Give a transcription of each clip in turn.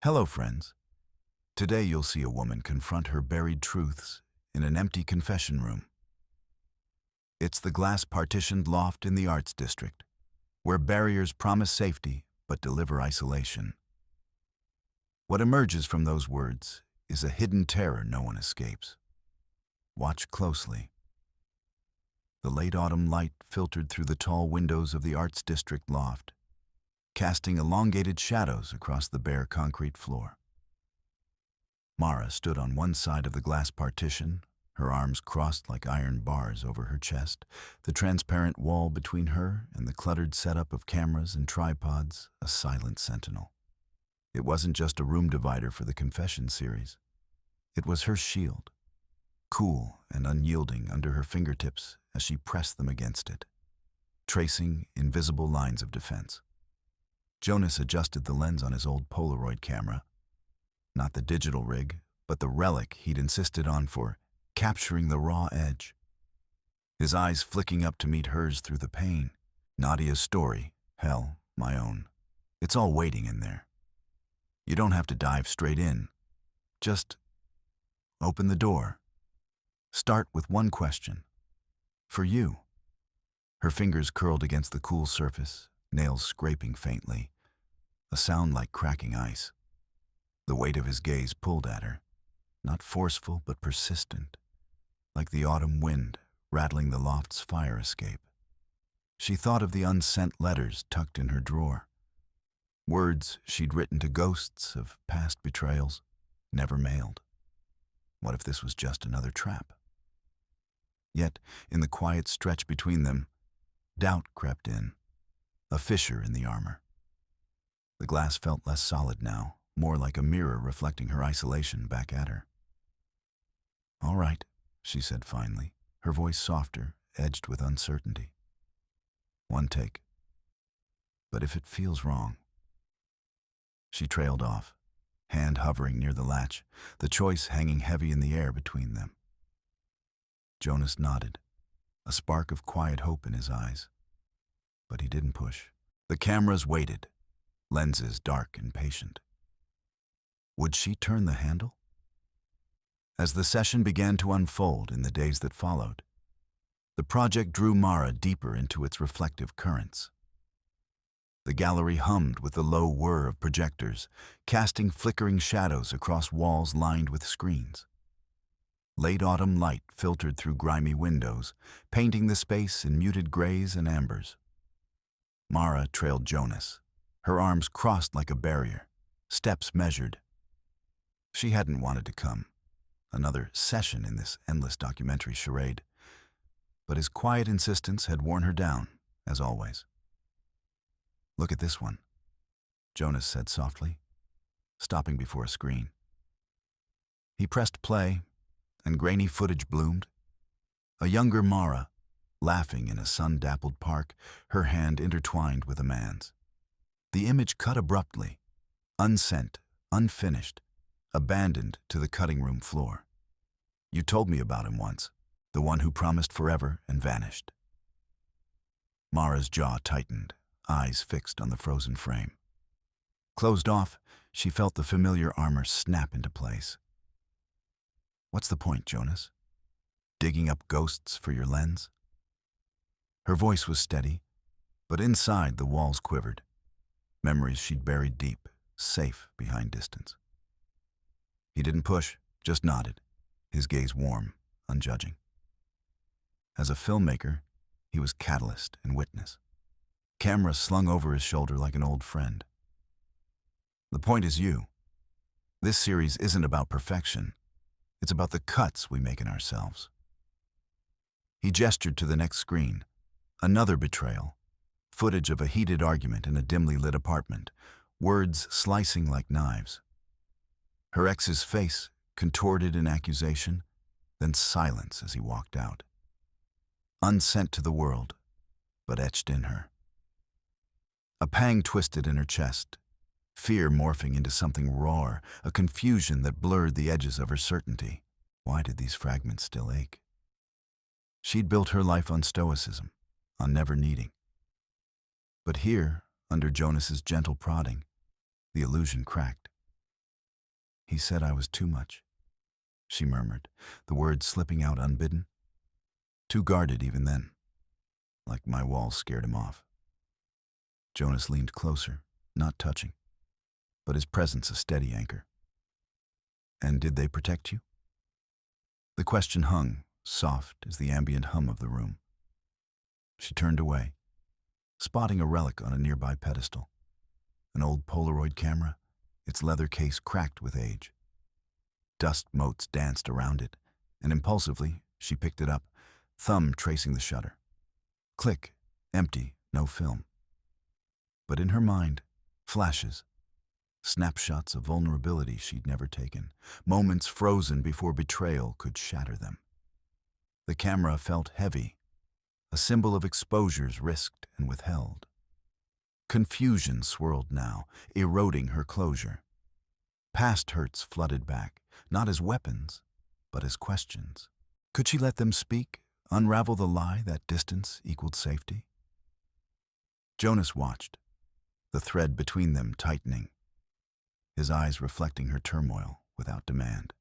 Hello, friends. Today you'll see a woman confront her buried truths in an empty confession room. It's the glass-partitioned loft in the arts district, where barriers promise safety but deliver isolation. What emerges from those words is a hidden terror no one escapes. Watch closely. The late autumn light filtered through the tall windows of the arts district loft, casting elongated shadows across the bare concrete floor. Mara stood on one side of the glass partition, her arms crossed like iron bars over her chest, the transparent wall between her and the cluttered setup of cameras and tripods a silent sentinel. It wasn't just a room divider for the confession series. It was her shield, cool and unyielding under her fingertips as she pressed them against it, tracing invisible lines of defense. Jonas adjusted the lens on his old Polaroid camera, not the digital rig, but the relic he'd insisted on for capturing the raw edge. His eyes flicking up to meet hers through the pain. Nadia's story, hell, my own. It's all waiting in there. You don't have to dive straight in. Just open the door. Start with one question. For you. Her fingers curled against the cool surface, nails scraping faintly, a sound like cracking ice. The weight of his gaze pulled at her, not forceful but persistent, like the autumn wind rattling the loft's fire escape. She thought of the unsent letters tucked in her drawer, words she'd written to ghosts of past betrayals, never mailed. What if this was just another trap? Yet, in the quiet stretch between them, doubt crept in, a fissure in the armor. The glass felt less solid now, more like a mirror reflecting her isolation back at her. "All right," she said finally, her voice softer, edged with uncertainty. "One take. But if it feels wrong..." She trailed off, hand hovering near the latch, the choice hanging heavy in the air between them. Jonas nodded, a spark of quiet hope in his eyes. But he didn't push. The cameras waited, lenses dark and patient. Would she turn the handle? As the session began to unfold in the days that followed, the project drew Mara deeper into its reflective currents. The gallery hummed with the low whir of projectors, casting flickering shadows across walls lined with screens. Late autumn light filtered through grimy windows, painting the space in muted grays and ambers. Mara trailed Jonas, her arms crossed like a barrier, steps measured. She hadn't wanted to come, another session in this endless documentary charade, but his quiet insistence had worn her down, as always. "Look at this one," Jonas said softly, stopping before a screen. He pressed play, and grainy footage bloomed. A younger Mara, laughing in a sun-dappled park, her hand intertwined with a man's. The image cut abruptly, unsent, unfinished, abandoned to the cutting room floor. "You told me about him once, the one who promised forever and vanished." Mara's jaw tightened, eyes fixed on the frozen frame. Closed off, she felt the familiar armor snap into place. "What's the point, Jonas? Digging up ghosts for your lens?" Her voice was steady, but inside the walls quivered. Memories she'd buried deep, safe behind distance. He didn't push, just nodded, his gaze warm, unjudging. As a filmmaker, he was catalyst and witness. Camera slung over his shoulder like an old friend. "The point is you. This series isn't about perfection. It's about the cuts we make in ourselves." He gestured to the next screen. Another betrayal. Footage of a heated argument in a dimly lit apartment, words slicing like knives. Her ex's face contorted in accusation, then silence as he walked out. Unsent to the world, but etched in her. A pang twisted in her chest, fear morphing into something raw, a confusion that blurred the edges of her certainty. Why did these fragments still ache? She'd built her life on stoicism, on never needing. But here, under Jonas's gentle prodding, the illusion cracked. He said I was too much, she murmured, the words slipping out unbidden. Too guarded even then, like my walls scared him off. Jonas leaned closer, not touching, but his presence a steady anchor. And did they protect you? The question hung, soft as the ambient hum of the room. She turned away, spotting a relic on a nearby pedestal. An old Polaroid camera, its leather case cracked with age. Dust motes danced around it, and impulsively she picked it up, thumb tracing the shutter. Click, empty, no film. But in her mind, flashes, snapshots of vulnerability she'd never taken, moments frozen before betrayal could shatter them. The camera felt heavy, a symbol of exposures risked and withheld. Confusion swirled now, eroding her closure. Past hurts flooded back, not as weapons, but as questions. Could she let them speak, unravel the lie that distance equaled safety? Jonas watched, the thread between them tightening, his eyes reflecting her turmoil without demand.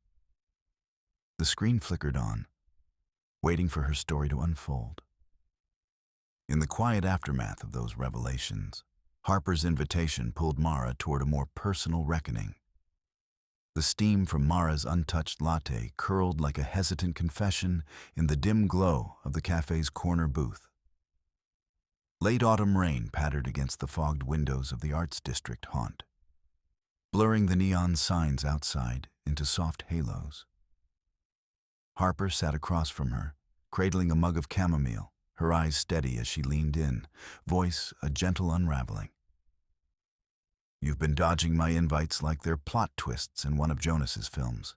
The screen flickered on, waiting for her story to unfold. In the quiet aftermath of those revelations, Harper's invitation pulled Mara toward a more personal reckoning. The steam from Mara's untouched latte curled like a hesitant confession in the dim glow of the cafe's corner booth. Late autumn rain pattered against the fogged windows of the arts district haunt, blurring the neon signs outside into soft halos. Harper sat across from her, cradling a mug of chamomile, her eyes steady as she leaned in, voice a gentle unraveling. You've been dodging my invites like they're plot twists in one of Jonas's films,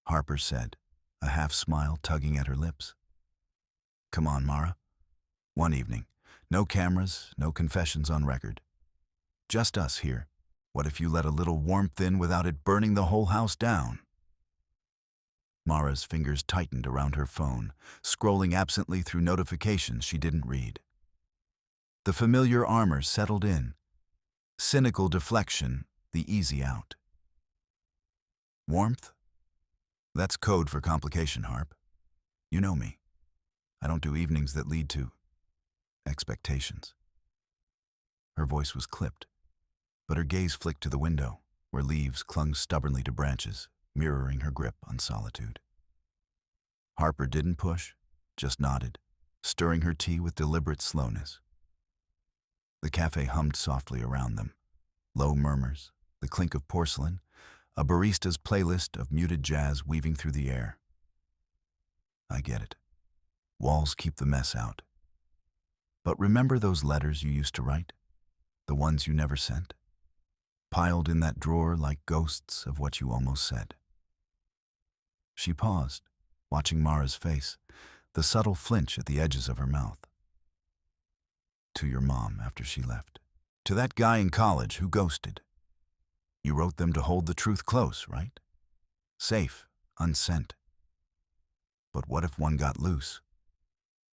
Harper said, a half smile tugging at her lips. Come on, Mara. One evening. No cameras, no confessions on record. Just us here. What if you let a little warmth in without it burning the whole house down? Mara's fingers tightened around her phone, scrolling absently through notifications she didn't read. The familiar armor settled in. Cynical deflection, the easy out. Warmth? That's code for complication, Harp. You know me. I don't do evenings that lead to expectations. Her voice was clipped, but her gaze flicked to the window, where leaves clung stubbornly to branches, mirroring her grip on solitude. Harper didn't push, just nodded, stirring her tea with deliberate slowness. The cafe hummed softly around them, low murmurs, the clink of porcelain, a barista's playlist of muted jazz weaving through the air. I get it. Walls keep the mess out. But remember those letters you used to write? The ones you never sent? Piled in that drawer like ghosts of what you almost said. She paused, watching Mara's face, the subtle flinch at the edges of her mouth. To your mom after she left. To that guy in college who ghosted. You wrote them to hold the truth close, right? Safe, unsent. But what if one got loose?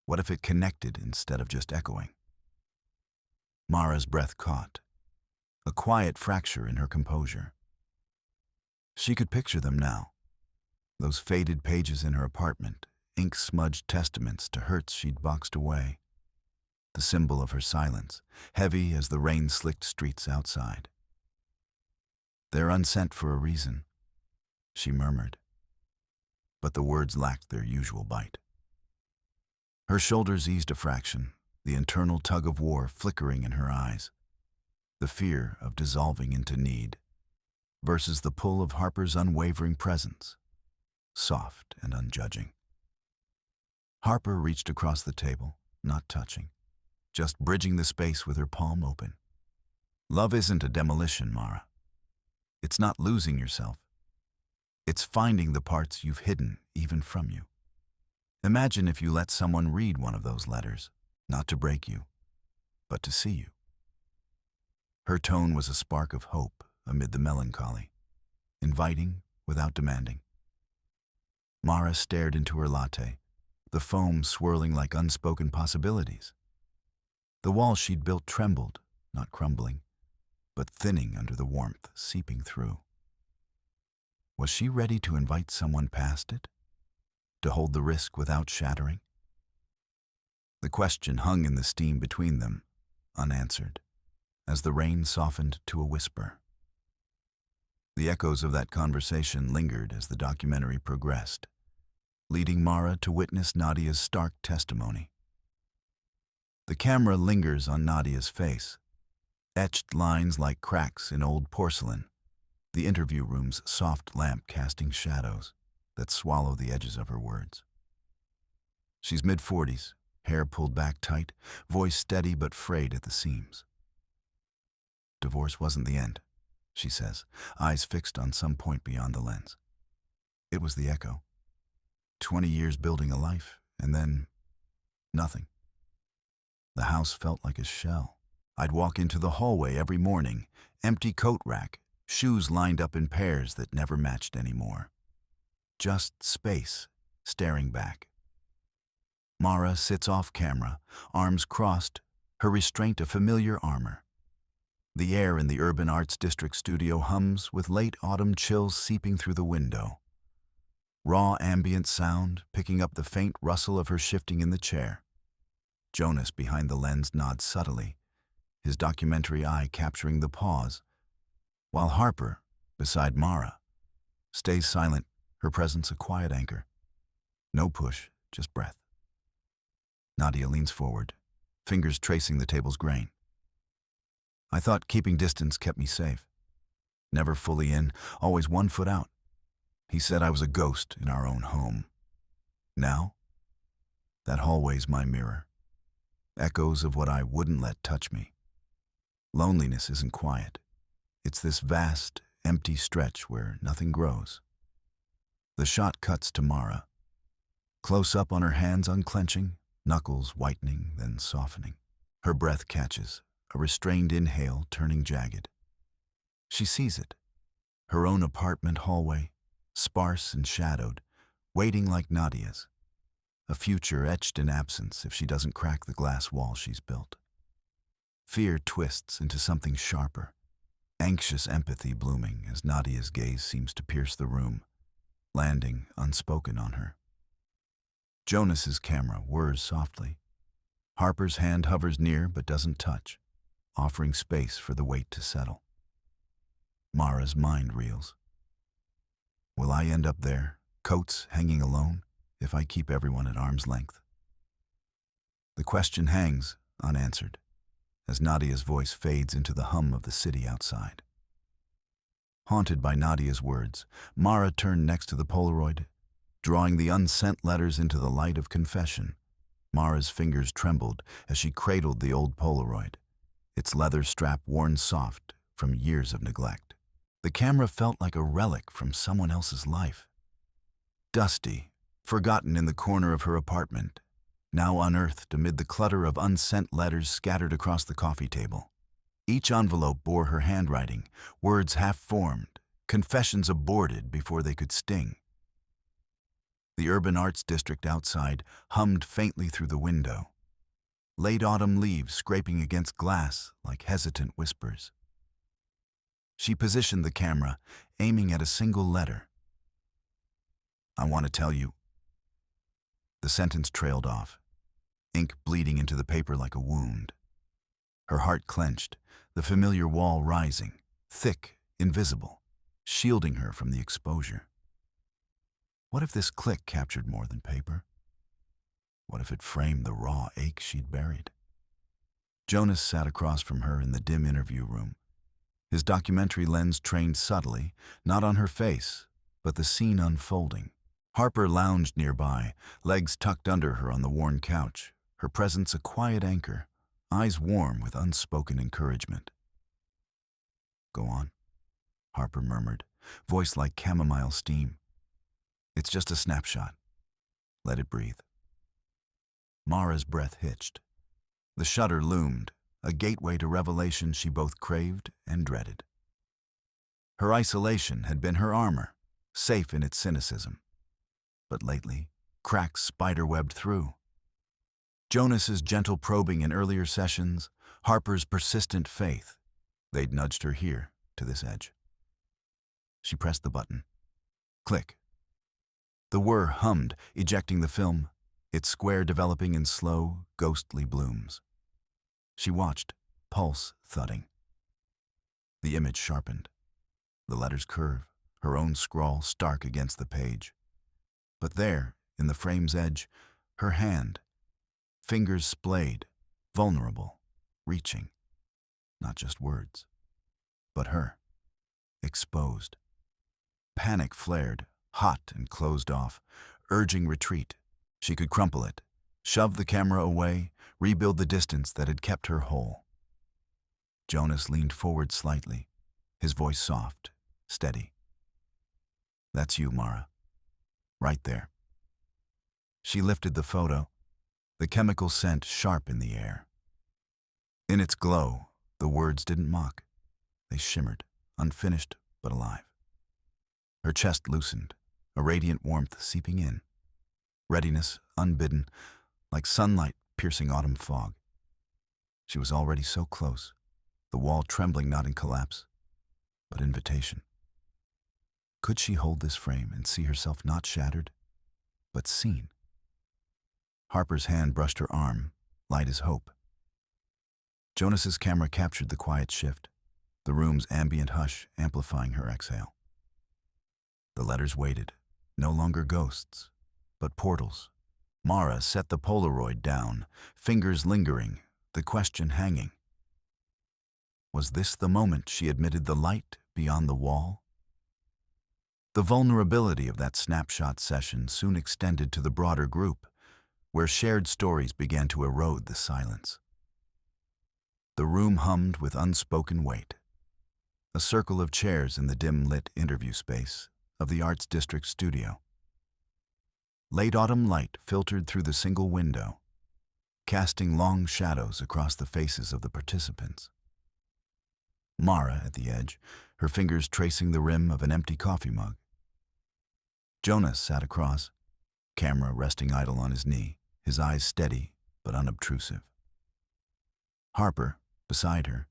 What if it connected instead of just echoing? Mara's breath caught, a quiet fracture in her composure. She could picture them now, those faded pages in her apartment, ink-smudged testaments to hurts she'd boxed away, the symbol of her silence, heavy as the rain-slicked streets outside. They're unsent for a reason, she murmured, but the words lacked their usual bite. Her shoulders eased a fraction, the internal tug-of-war flickering in her eyes, the fear of dissolving into need, versus the pull of Harper's unwavering presence, soft and unjudging. Harper reached across the table, not touching, just bridging the space with her palm open. Love isn't a demolition, Mara. It's not losing yourself. It's finding the parts you've hidden even from you. Imagine if you let someone read one of those letters, not to break you, but to see you. Her tone was a spark of hope amid the melancholy, inviting without demanding. Mara stared into her latte, the foam swirling like unspoken possibilities. The wall she'd built trembled, not crumbling, but thinning under the warmth seeping through. Was she ready to invite someone past it? To hold the risk without shattering? The question hung in the steam between them, unanswered, as the rain softened to a whisper. The echoes of that conversation lingered as the documentary progressed, leading Mara to witness Nadia's stark testimony. The camera lingers on Nadia's face, etched lines like cracks in old porcelain, the interview room's soft lamp casting shadows that swallow the edges of her words. She's mid-40s, hair pulled back tight, voice steady but frayed at the seams. Divorce wasn't the end, she says, eyes fixed on some point beyond the lens. It was the echo. 20 years building a life, and then nothing. The house felt like a shell. I'd walk into the hallway every morning, empty coat rack, shoes lined up in pairs that never matched anymore. Just space, staring back. Mara sits off camera, arms crossed, her restraint a familiar armor. The air in the Urban Arts District studio hums with late autumn chills seeping through the window. Raw ambient sound picking up the faint rustle of her shifting in the chair. Jonas behind the lens nods subtly, his documentary eye capturing the pause, while Harper, beside Mara, stays silent, her presence a quiet anchor. No push, just breath. Nadia leans forward, fingers tracing the table's grain. I thought keeping distance kept me safe. Never fully in, always 1 foot out. He said I was a ghost in our own home. Now, that hallway's my mirror. Echoes of what I wouldn't let touch me. Loneliness isn't quiet. It's this vast, empty stretch where nothing grows. The shot cuts to Mara. Close up on her hands unclenching, knuckles whitening, then softening. Her breath catches, a restrained inhale turning jagged. She sees it. Her own apartment hallway, sparse and shadowed, waiting like Nadia's. A future etched in absence if she doesn't crack the glass wall she's built. Fear twists into something sharper, anxious empathy blooming as Nadia's gaze seems to pierce the room, landing unspoken on her. Jonas's camera whirs softly. Harper's hand hovers near but doesn't touch, offering space for the weight to settle. Mara's mind reels. Will I end up there, coats hanging alone, if I keep everyone at arm's length? The question hangs, unanswered, as Nadia's voice fades into the hum of the city outside. Haunted by Nadia's words, Mara turned next to the Polaroid, drawing the unsent letters into the light of confession. Mara's fingers trembled as she cradled the old Polaroid, its leather strap worn soft from years of neglect. The camera felt like a relic from someone else's life. Dusty, forgotten in the corner of her apartment, now unearthed amid the clutter of unsent letters scattered across the coffee table. Each envelope bore her handwriting, words half-formed, confessions aborted before they could sting. The Urban Arts District outside hummed faintly through the window, late autumn leaves scraping against glass like hesitant whispers. She positioned the camera, aiming at a single letter. I want to tell you. The sentence trailed off, ink bleeding into the paper like a wound. Her heart clenched, the familiar wall rising, thick, invisible, shielding her from the exposure. What if this click captured more than paper? What if it framed the raw ache she'd buried? Jonas sat across from her in the dim interview room, his documentary lens trained subtly, not on her face, but the scene unfolding. Harper lounged nearby, legs tucked under her on the worn couch, her presence a quiet anchor, eyes warm with unspoken encouragement. Go on, Harper murmured, voice like chamomile steam. It's just a snapshot. Let it breathe. Mara's breath hitched. The shutter loomed, a gateway to revelation she both craved and dreaded. Her isolation had been her armor, safe in its cynicism. But lately, cracks spiderwebbed through. Jonas's gentle probing in earlier sessions, Harper's persistent faith, they'd nudged her here, to this edge. She pressed the button, Click. The whir hummed, ejecting the film, its square developing in slow, ghostly blooms. She watched, pulse thudding. The image sharpened. The letters curve, her own scrawl stark against the page. But there, in the frame's edge, her hand, fingers splayed, vulnerable, reaching. Not just words, but her, exposed. Panic flared, hot and closed off, urging retreat. She could crumple it, shove the camera away, rebuild the distance that had kept her whole. Jonas leaned forward slightly, his voice soft, steady. "That's you, Mara. Right there." She lifted the photo, the chemical scent sharp in the air. In its glow, the words didn't mock. They shimmered, unfinished but alive. Her chest loosened, a radiant warmth seeping in. Readiness, unbidden, like sunlight piercing autumn fog. She was already so close, the wall trembling not in collapse, but invitation. Could she hold this frame and see herself not shattered, but seen? Harper's hand brushed her arm, light as hope. Jonas's camera captured the quiet shift, the room's ambient hush amplifying her exhale. The letters waited, no longer ghosts, but portals. Mara set the Polaroid down, fingers lingering, the question hanging. Was this the moment she admitted the light beyond the wall? The vulnerability of that snapshot session soon extended to the broader group, where shared stories began to erode the silence. The room hummed with unspoken weight. A circle of chairs in the dim-lit interview space of the Arts District studio. Late autumn light filtered through the single window, casting long shadows across the faces of the participants. Mara at the edge, her fingers tracing the rim of an empty coffee mug. Jonas sat across, camera resting idle on his knee, his eyes steady but unobtrusive. Harper, beside her,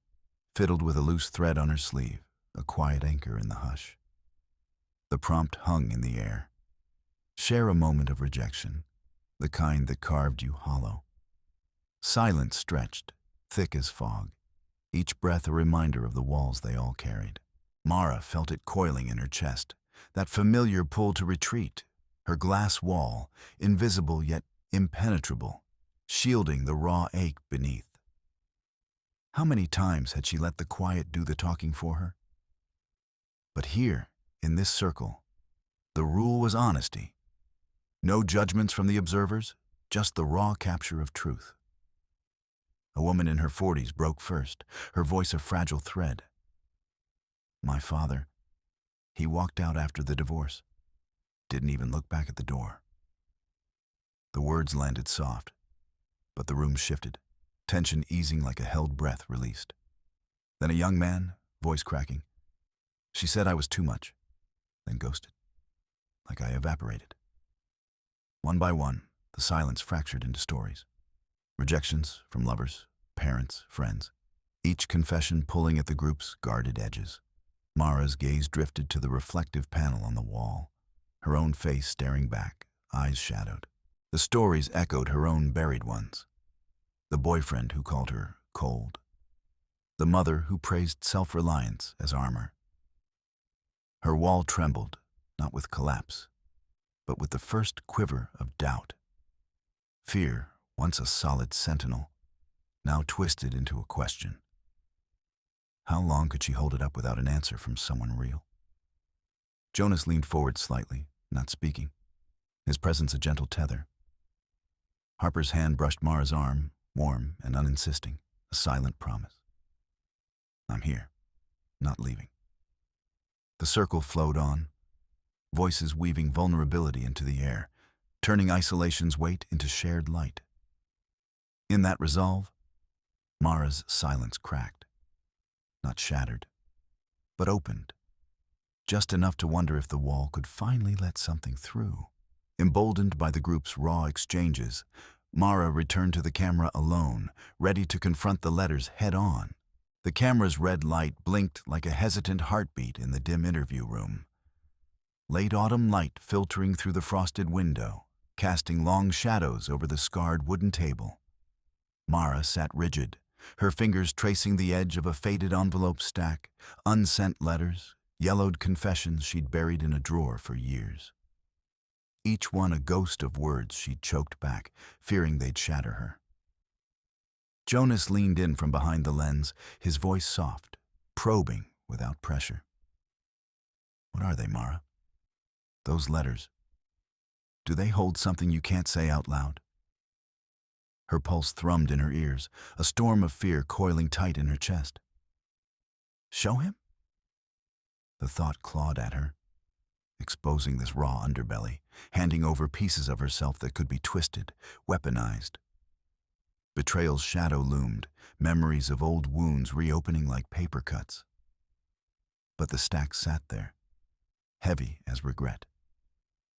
fiddled with a loose thread on her sleeve, a quiet anchor in the hush. The prompt hung in the air. Share a moment of rejection, the kind that carved you hollow. Silence stretched, thick as fog, each breath a reminder of the walls they all carried. Mara felt it coiling in her chest, that familiar pull to retreat, her glass wall, invisible yet impenetrable, shielding the raw ache beneath. How many times had she let the quiet do the talking for her? But here, in this circle, the rule was honesty. No judgments from the observers, just the raw capture of truth. A woman in her 40s broke first, her voice a fragile thread. "My father, he walked out after the divorce. Didn't even look back at the door." The words landed soft, but the room shifted, tension easing like a held breath released. Then a young man, voice cracking. "She said I was too much," then ghosted, like I evaporated. One by one, the silence fractured into stories. Rejections from lovers, parents, friends, each confession pulling at the group's guarded edges. Mara's gaze drifted to the reflective panel on the wall, her own face staring back, eyes shadowed. The stories echoed her own buried ones. The boyfriend who called her cold. The mother who praised self-reliance as armor. Her wall trembled, not with collapse, but with the first quiver of doubt. Fear, once a solid sentinel, now twisted into a question. How long could she hold it up without an answer from someone real? Jonas leaned forward slightly, not speaking, his presence a gentle tether. Harper's hand brushed Mara's arm, warm and uninsisting, a silent promise. "I'm here, not leaving." The circle flowed on, voices weaving vulnerability into the air, turning isolation's weight into shared light. In that resolve, Mara's silence cracked, not shattered, but opened, just enough to wonder if the wall could finally let something through. Emboldened by the group's raw exchanges, Mara returned to the camera alone, ready to confront the letters head-on. The camera's red light blinked like a hesitant heartbeat in the dim interview room. late autumn light filtering through the frosted window, casting long shadows over the scarred wooden table. Mara sat rigid, her fingers tracing the edge of a faded envelope stack, unsent letters, yellowed confessions she'd buried in a drawer for years. Each one a ghost of words she'd choked back, fearing they'd shatter her. Jonas leaned in from behind the lens, his voice soft, probing without pressure. "What are they, Mara? Those letters. Do they hold something you can't say out loud?" Her pulse thrummed in her ears, a storm of fear coiling tight in her chest. Show him? The thought clawed at her, exposing this raw underbelly, handing over pieces of herself that could be twisted, weaponized. Betrayal's shadow loomed, memories of old wounds reopening like paper cuts. But the stack sat there, heavy as regret,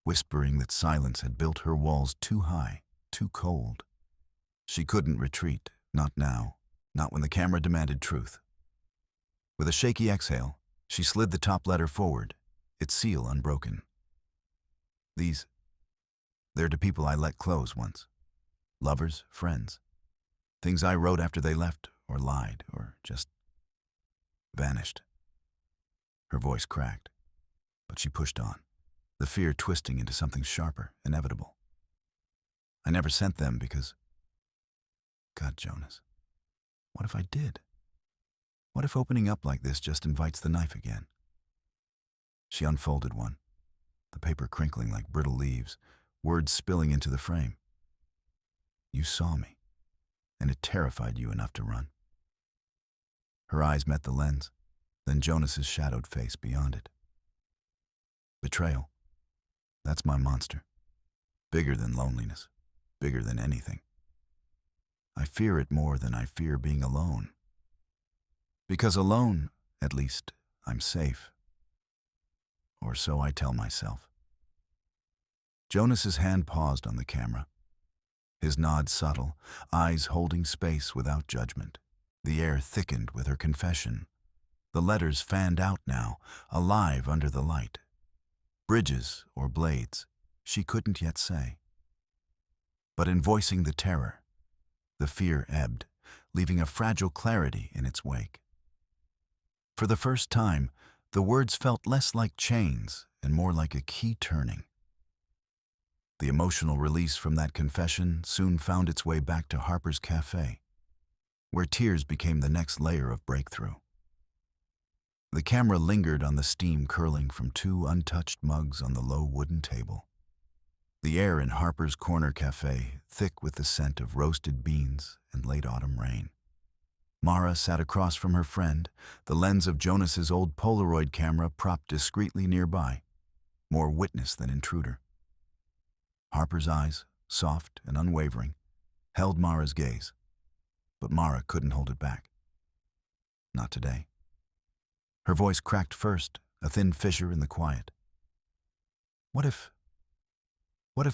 whispering that silence had built her walls too high, too cold. She couldn't retreat, not now, not when the camera demanded truth. With a shaky exhale, she slid the top letter forward, its seal unbroken. They're to people I let close once. Lovers, friends. Things I wrote after they left, or lied, or just vanished. Her voice cracked, but she pushed on, the fear twisting into something sharper, inevitable. I never sent them because... God, Jonas, what if I did? What if opening up like this just invites the knife again? She unfolded one, the paper crinkling like brittle leaves, words spilling into the frame. You saw me, and it terrified you enough to run. Her eyes met the lens, then Jonas's shadowed face beyond it. Betrayal. That's my monster. Bigger than loneliness, bigger than anything. I fear it more than I fear being alone. Because alone, at least, I'm safe. Or so I tell myself. Jonas's hand paused on the camera. His nod subtle, eyes holding space without judgment. The air thickened with her confession. The letters fanned out now, alive under the light. Bridges or blades, she couldn't yet say. But in voicing the terror, the fear ebbed, leaving a fragile clarity in its wake. For the first time, the words felt less like chains and more like a key turning. The emotional release from that confession soon found its way back to Harper's Cafe, where tears became the next layer of breakthrough. The camera lingered on the steam curling from two untouched mugs on the low wooden table. The air in Harper's Corner Cafe thick with the scent of roasted beans and late autumn rain. Mara sat across from her friend, the lens of Jonas's old Polaroid camera propped discreetly nearby, more witness than intruder. Harper's eyes, soft and unwavering, held Mara's gaze, but Mara couldn't hold it back. Not today. Her voice cracked first, a thin fissure in the quiet. What if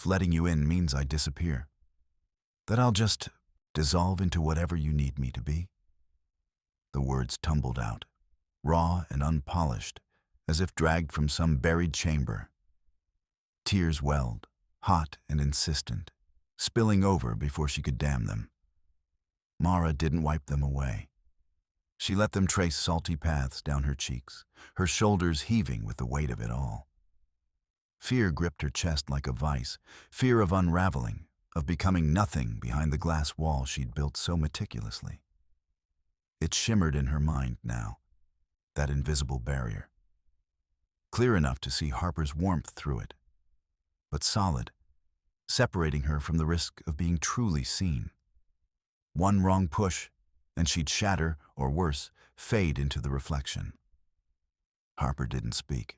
letting you in means I disappear? That I'll just dissolve into whatever you need me to be? The words tumbled out, raw and unpolished, as if dragged from some buried chamber. Tears welled, hot and insistent, spilling over before she could dam them. Mara didn't wipe them away. She let them trace salty paths down her cheeks, her shoulders heaving with the weight of it all. Fear gripped her chest like a vice, fear of unraveling, of becoming nothing behind the glass wall she'd built so meticulously. It shimmered in her mind now, that invisible barrier. Clear enough to see Harper's warmth through it, but solid, separating her from the risk of being truly seen. One wrong push, and she'd shatter, or worse, fade into the reflection. Harper didn't speak.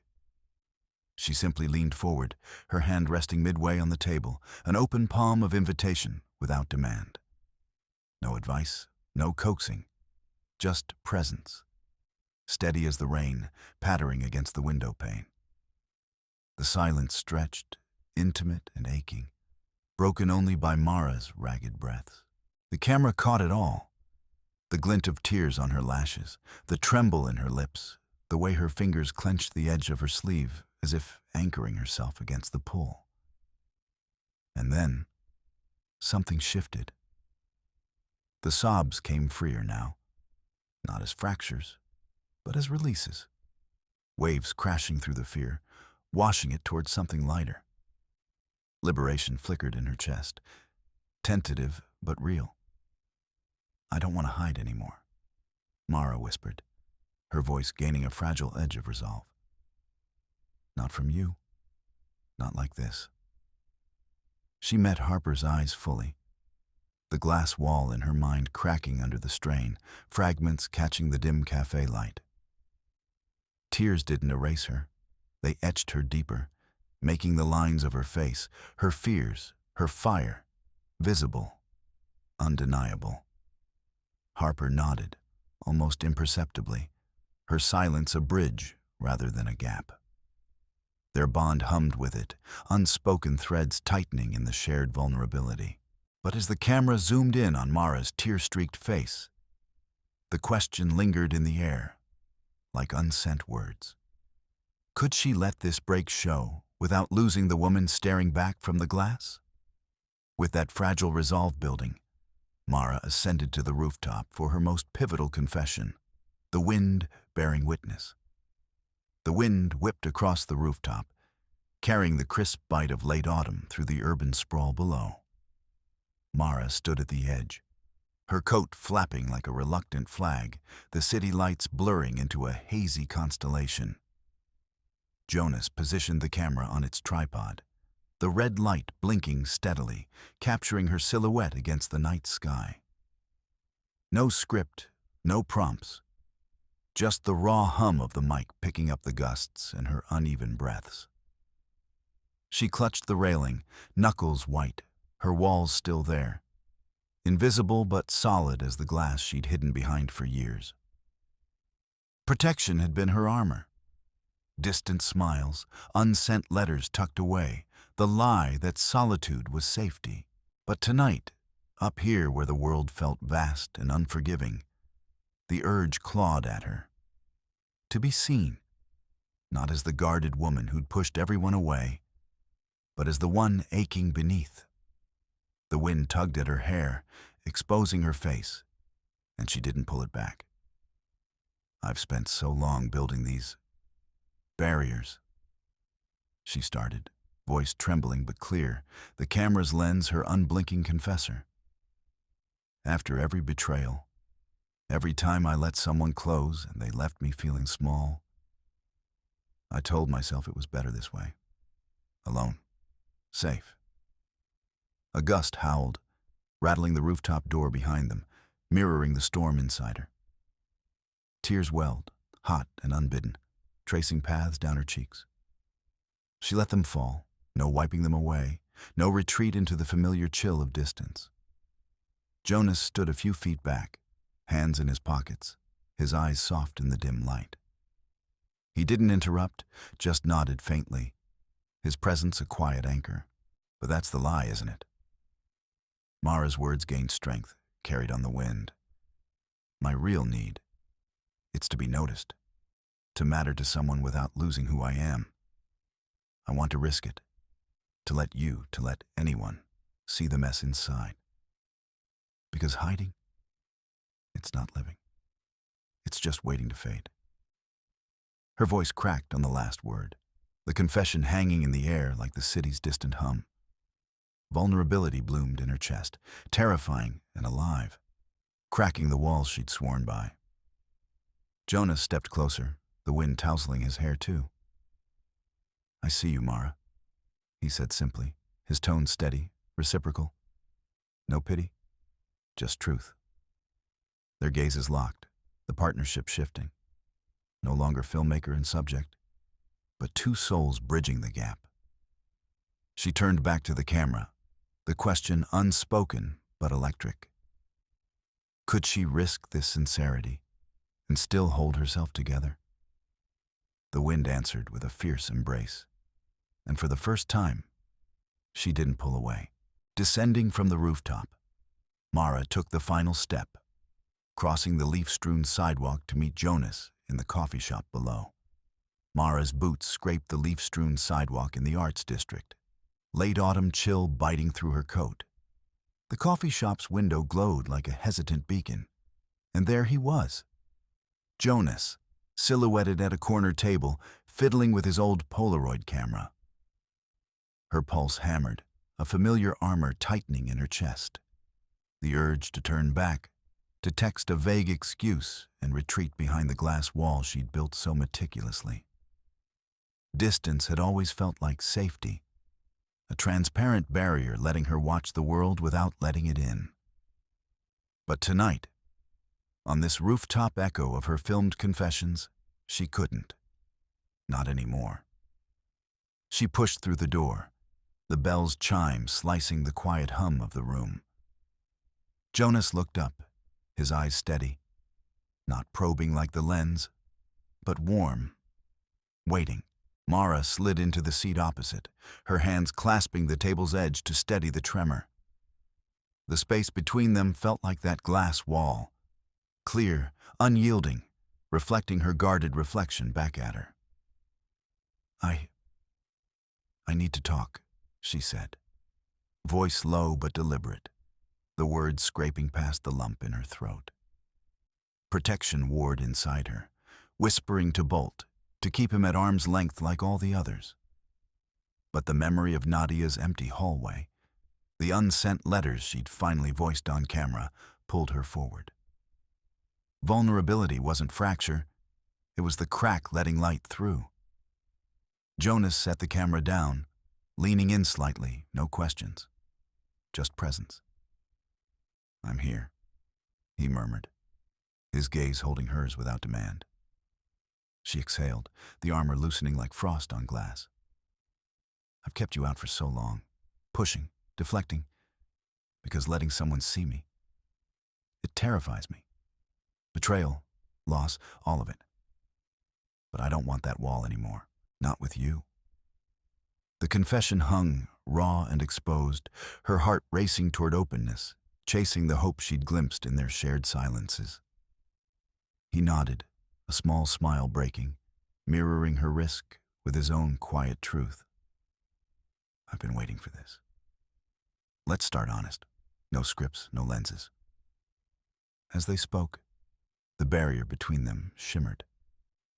She simply leaned forward, her hand resting midway on the table, an open palm of invitation without demand. No advice, no coaxing, just presence, steady as the rain pattering against the window pane. The silence stretched, intimate and aching, broken only by Mara's ragged breaths. The camera caught it all. The glint of tears on her lashes, the tremble in her lips, the way her fingers clenched the edge of her sleeve, as if anchoring herself against the pull. And then, something shifted. The sobs came freer now, not as fractures, but as releases. Waves crashing through the fear, washing it towards something lighter. Liberation flickered in her chest, tentative but real. "I don't want to hide anymore," Mara whispered, her voice gaining a fragile edge of resolve. "Not from you. Not like this." She met Harper's eyes fully, the glass wall in her mind cracking under the strain, fragments catching the dim cafe light. Tears didn't erase her. They etched her deeper, making the lines of her face, her fears, her fire, visible, undeniable. Harper nodded, almost imperceptibly, her silence a bridge rather than a gap. Their bond hummed with it, unspoken threads tightening in the shared vulnerability. But as the camera zoomed in on Mara's tear-streaked face, the question lingered in the air, like unsent words. Could she let this break show without losing the woman staring back from the glass? With that fragile resolve building, Mara ascended to the rooftop for her most pivotal confession, the wind bearing witness. The wind whipped across the rooftop, carrying the crisp bite of late autumn through the urban sprawl below. Mara stood at the edge, her coat flapping like a reluctant flag, the city lights blurring into a hazy constellation. Jonas positioned the camera on its tripod, the red light blinking steadily, capturing her silhouette against the night sky. No script, no prompts, just the raw hum of the mic picking up the gusts and her uneven breaths. She clutched the railing, knuckles white, her walls still there, invisible but solid as the glass she'd hidden behind for years. Protection had been her armor. Distant smiles, unsent letters tucked away, the lie that solitude was safety. But tonight, up here where the world felt vast and unforgiving, the urge clawed at her. To be seen, not as the guarded woman who'd pushed everyone away, but as the one aching beneath. The wind tugged at her hair, exposing her face, and she didn't pull it back. "I've spent so long building these barriers," she started, voice trembling but clear, the camera's lens her unblinking confessor. "After every betrayal, every time I let someone close and they left me feeling small, I told myself it was better this way. Alone. Safe." A gust howled, rattling the rooftop door behind them, mirroring the storm inside her. Tears welled, hot and unbidden, tracing paths down her cheeks. She let them fall, no wiping them away, no retreat into the familiar chill of distance. Jonas stood a few feet back, hands in his pockets, his eyes soft in the dim light. He didn't interrupt, just nodded faintly, his presence a quiet anchor. But that's the lie, isn't it? Mara's words gained strength, carried on the wind. "My real need, it's to be noticed, to matter to someone without losing who I am. I want to risk it, to let anyone see the mess inside. Because hiding, it's not living. It's just waiting to fade." Her voice cracked on the last word, the confession hanging in the air like the city's distant hum. Vulnerability bloomed in her chest, terrifying and alive, cracking the walls she'd sworn by. Jonas stepped closer, the wind tousling his hair too. "I see you, Mara," he said simply, his tone steady, reciprocal. No pity, just truth. Their gazes locked, the partnership shifting. No longer filmmaker and subject, but two souls bridging the gap. She turned back to the camera, the question unspoken but electric. Could she risk this sincerity and still hold herself together? The wind answered with a fierce embrace, and for the first time, she didn't pull away. Descending from the rooftop, Mara took the final step, crossing the leaf-strewn sidewalk to meet Jonas in the coffee shop below. Mara's boots scraped the leaf-strewn sidewalk in the arts district, late autumn chill biting through her coat. The coffee shop's window glowed like a hesitant beacon, and there he was. Jonas, silhouetted at a corner table, fiddling with his old Polaroid camera. Her pulse hammered, a familiar armor tightening in her chest. The urge to turn back, to text a vague excuse and retreat behind the glass wall she'd built so meticulously. Distance had always felt like safety, a transparent barrier letting her watch the world without letting it in. But tonight, on this rooftop echo of her filmed confessions, she couldn't. Not anymore. She pushed through the door, the bell's chime slicing the quiet hum of the room. Jonas looked up, his eyes steady, not probing like the lens, but warm, waiting. Mara slid into the seat opposite, her hands clasping the table's edge to steady the tremor. The space between them felt like that glass wall, clear, unyielding, reflecting her guarded reflection back at her. I need to talk, she said, voice low but deliberate, the words scraping past the lump in her throat. Protection warred inside her, whispering to Bolt, to keep him at arm's length like all the others. But the memory of Nadia's empty hallway, the unsent letters she'd finally voiced on camera, pulled her forward. Vulnerability wasn't fracture, it was the crack letting light through. Jonas set the camera down, leaning in slightly, no questions, just presence. "I'm here," he murmured, his gaze holding hers without demand. She exhaled, the armor loosening like frost on glass. "I've kept you out for so long, pushing, deflecting, because letting someone see me, it terrifies me. Betrayal, loss, all of it. But I don't want that wall anymore, not with you." The confession hung, raw and exposed, her heart racing toward openness, chasing the hope she'd glimpsed in their shared silences. He nodded, a small smile breaking, mirroring her risk with his own quiet truth. "I've been waiting for this. Let's start honest. No scripts, no lenses." As they spoke, the barrier between them shimmered,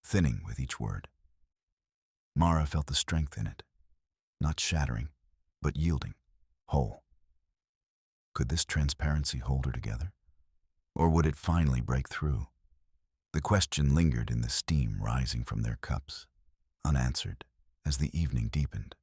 thinning with each word. Mara felt the strength in it, not shattering, but yielding, whole. Could this transparency hold her together? Or would it finally break through? The question lingered in the steam rising from their cups, unanswered as the evening deepened.